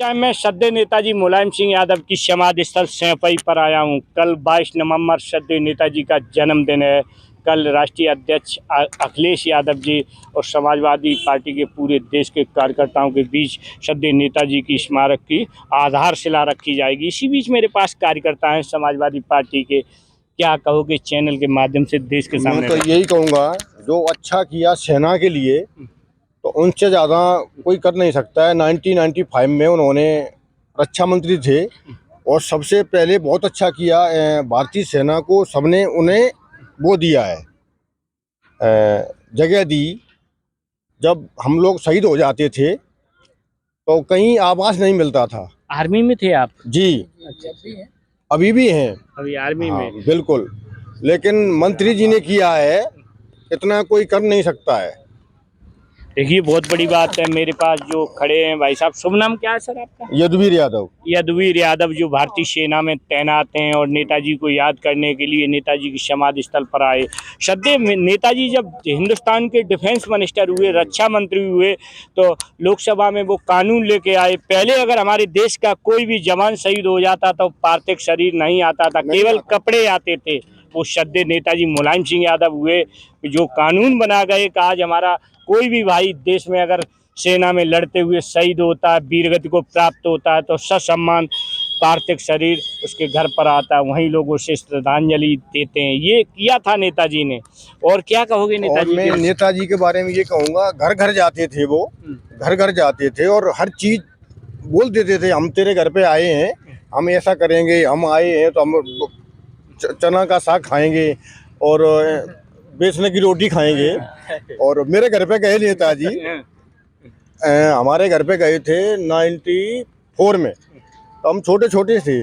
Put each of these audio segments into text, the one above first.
Time मैं श्रद्धेय नेताजी मुलायम सिंह यादव की समाधि स्थल सैफई पर आया हूं। कल 22 नवंबर श्रद्धेय नेताजी का जन्मदिन है। कल राष्ट्रीय अध्यक्ष अखिलेश यादव जी और समाजवादी पार्टी के पूरे देश के कार्यकर्ताओं के बीच श्रद्धेय नेताजी की स्मारक की आधारशिला रखी जाएगी। इसी बीच मेरे पास कार्यकर्ता हैं समाजवादी पार्टी के। क्या कहोगे चैनल के माध्यम से देश के सामने? मैं तो यही कहूँगा, जो अच्छा किया सेना के लिए तो उनसे ज़्यादा कोई कर नहीं सकता है। 1995 में उन्होंने रक्षा मंत्री थे और सबसे पहले बहुत अच्छा किया। भारतीय सेना को सबने उन्हें वो दिया है, जगह दी। जब हम लोग शहीद हो जाते थे तो कहीं आवास नहीं मिलता था। आर्मी में थे आप? जी, अभी भी हैं। अभी आर्मी हाँ, में? बिल्कुल। लेकिन मंत्री जी ने किया है, इतना कोई कर नहीं सकता है। देखिए, बहुत बड़ी बात है। मेरे पास जो खड़े हैं भाई साहब, शुभ नाम क्या है सर आपका? यदुवीर यादव। यदुवीर यादव जो भारतीय सेना में तैनात हैं और नेताजी को याद करने के लिए नेताजी की समाधि स्थल पर आए। श्रद्धेय नेताजी जब हिंदुस्तान के डिफेंस मिनिस्टर हुए, रक्षा मंत्री हुए, तो लोकसभा में वो कानून लेके आए। पहले अगर हमारे देश का कोई भी जवान शहीद हो जाता तो पार्थिव शरीर नहीं आता था, केवल कपड़े आते थे। वो श्रद्धेय नेताजी मुलायम सिंह यादव हुए जो कानून बना गए कि आज हमारा कोई भी भाई देश में अगर सेना में लड़ते हुए शहीद होता है, वीरगति को प्राप्त होता है, तो ससम्मान पार्थिव शरीर उसके घर पर आता है, वहीं लोग उसे श्रद्धांजलि देते हैं। ये किया था नेताजी ने। और क्या कहोगे नेताजी? और मैं नेताजी के बारे में ये कहूँगा, घर घर जाते थे वो, घर घर जाते थे और हर चीज बोल देते थे। हम तेरे घर पे आए हैं, हम ऐसा करेंगे, हम आए हैं तो हम चना का साग खाएंगे और बेसन की रोटी खाएंगे। और मेरे घर पे गए नेताजी, हमारे घर पे गए थे 94 में, तो हम छोटे छोटे थे।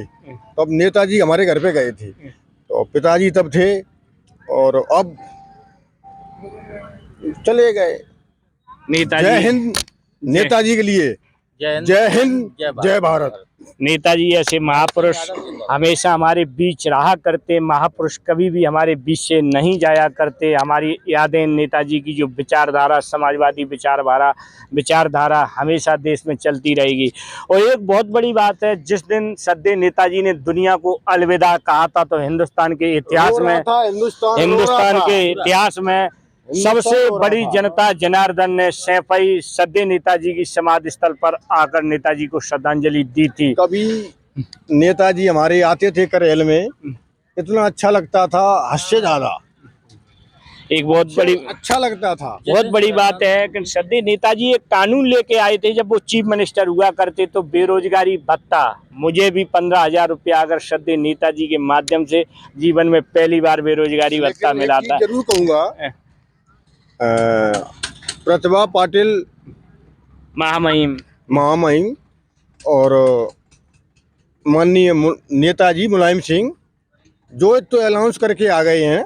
तब नेताजी हमारे घर पे गए थे, तो पिताजी तब थे और अब चले गए। नेताजी, जय हिंद नेताजी के लिए। जय हिंद, जय भारत। नेताजी ऐसे महापुरुष हमेशा हमारे बीच रहा करते। महापुरुष कभी भी हमारे बीच से नहीं जाया करते। हमारी यादें नेताजी की जो विचारधारा, समाजवादी विचारधारा हमेशा देश में चलती रहेगी। और एक बहुत बड़ी बात है, जिस दिन श्रद्धेय नेताजी ने दुनिया को अलविदा कहा था तो हिंदुस्तान के इतिहास में सबसे बड़ी जनता जनार्दन ने सैफई श्रद्धेय नेताजी की समाधि स्थल पर आकर नेताजी को श्रद्धांजलि दी थी। कभी नेताजी हमारे आते थे करेल में, इतना अच्छा लगता था, हद से ज्यादा एक बहुत बड़ी अच्छा लगता था। बहुत बड़ी बात है कि श्रद्धेय नेताजी एक कानून लेके आए थे। जब वो चीफ मिनिस्टर हुआ करते तो बेरोजगारी भत्ता, मुझे भी 15,000 रुपया अगर श्रद्धेय नेताजी के माध्यम से जीवन में पहली बार बेरोजगारी भत्ता मिला था। जरूर कहूँगा, प्रतिभा पाटिल महामहिम और माननीय नेताजी मुलायम सिंह जो तो अलाउंस करके आ गए हैं,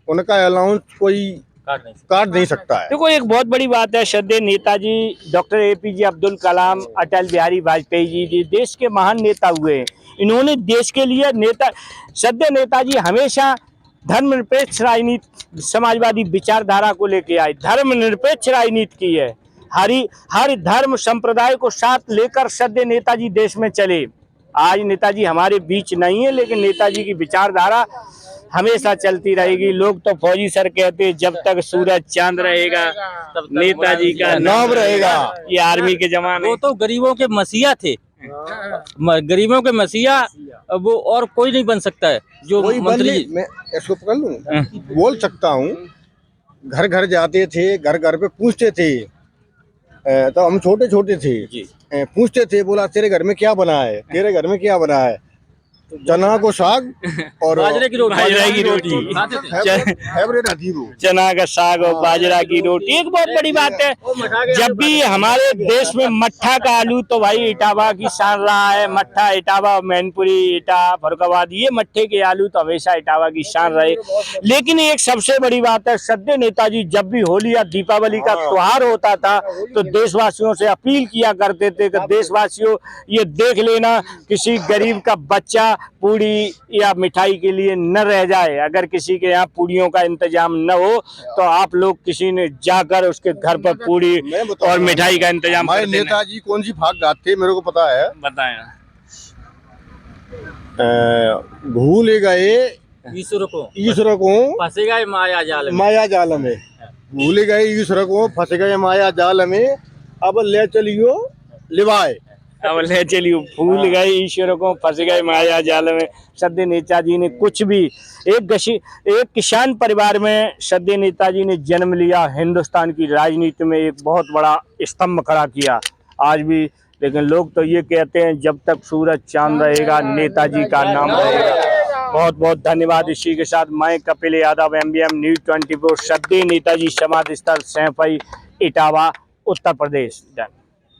उनका अलाउंस कोई काट नहीं सकता है। देखो, एक बहुत बड़ी बात है, श्रद्धेय नेताजी डॉक्टर APJ अब्दुल कलाम, अटल बिहारी वाजपेयी जी देश के महान नेता हुए। इन्होंने देश के लिए श्रद्धेय नेताजी हमेशा धर्मनिरपेक्ष राजनीति, समाजवादी विचारधारा को लेके आए, धर्मनिरपेक्ष राजनीति की है। हर धर्म संप्रदाय को साथ लेकर श्रद्धेय नेताजी देश में चले। आज नेताजी हमारे बीच नहीं है, लेकिन नेताजी की विचारधारा हमेशा चलती रहेगी। लोग तो फौजी सर कहते हैं, जब तक सूरज चांद रहेगा नेताजी का नाम रहेगा। ये आर्मी के जमाने। वो तो गरीबों के मसीहा थे, गरीबों के मसीहा, वो और कोई नहीं बन सकता है। जो मंत्री, मैं इसको पकड़ लूं, बोल सकता हूँ। घर घर जाते थे, घर घर पे पूछते थे, तो हम छोटे छोटे थे, पूछते थे, बोला तेरे घर में क्या बना है, तेरे घर में क्या बना है? चना को साग और बाजरे की रोटी फेवरेट थी वो, चना का साग और बाजरा की रोटी। एक बहुत बड़ी बात है, जब भी हमारे देश में मट्ठा का आलू, तो भाई इटावा की शान रहा है। मट्ठा, इटावा, मैनपुरी, इटा, फरुखाबाद, ये मट्ठे के आलू तो हमेशा इटावा की शान रहे। लेकिन एक सबसे बड़ी बात है, श्रद्धेय नेताजी जब भी होली या दीपावली का त्योहार होता था तो देशवासियों से अपील किया करते थे कि देशवासियों, ये देख लेना, किसी गरीब का बच्चा पूड़ी या मिठाई के लिए न रह जाए, अगर किसी के यहाँ पूड़ियों का इंतजाम न हो तो आप लोग किसी ने जाकर उसके घर पर पूड़ी और मिठाई का इंतजाम हमारे कर देना। नेताजी कौन सी भाग गाते मेरे को पता है, बताएं। भूल गए ईश्वर को फंसे गए माया जाल में। माया जाल में, भूल गए ईश्वर को फंस गए माया जाल में, अब ले चलियो लिवाए। अब ले चलियो, भूल गए ईश्वर को फंस गए माया जाल में। श्रद्धेय नेताजी ने कुछ भी, एक किसान परिवार में श्रद्धेय नेताजी ने जन्म लिया, हिंदुस्तान की राजनीति में एक बहुत बड़ा स्तंभ खड़ा किया आज भी। लेकिन लोग तो ये कहते हैं जब तक सूरज चांद रहेगा नेताजी का नाम रहेगा। बहुत बहुत धन्यवाद। इसी के साथ मैं कपिल यादव, MBM न्यूज़ 24, श्रद्धेय नेताजी समाधि स्थल सैफई, इटावा, उत्तर प्रदेश।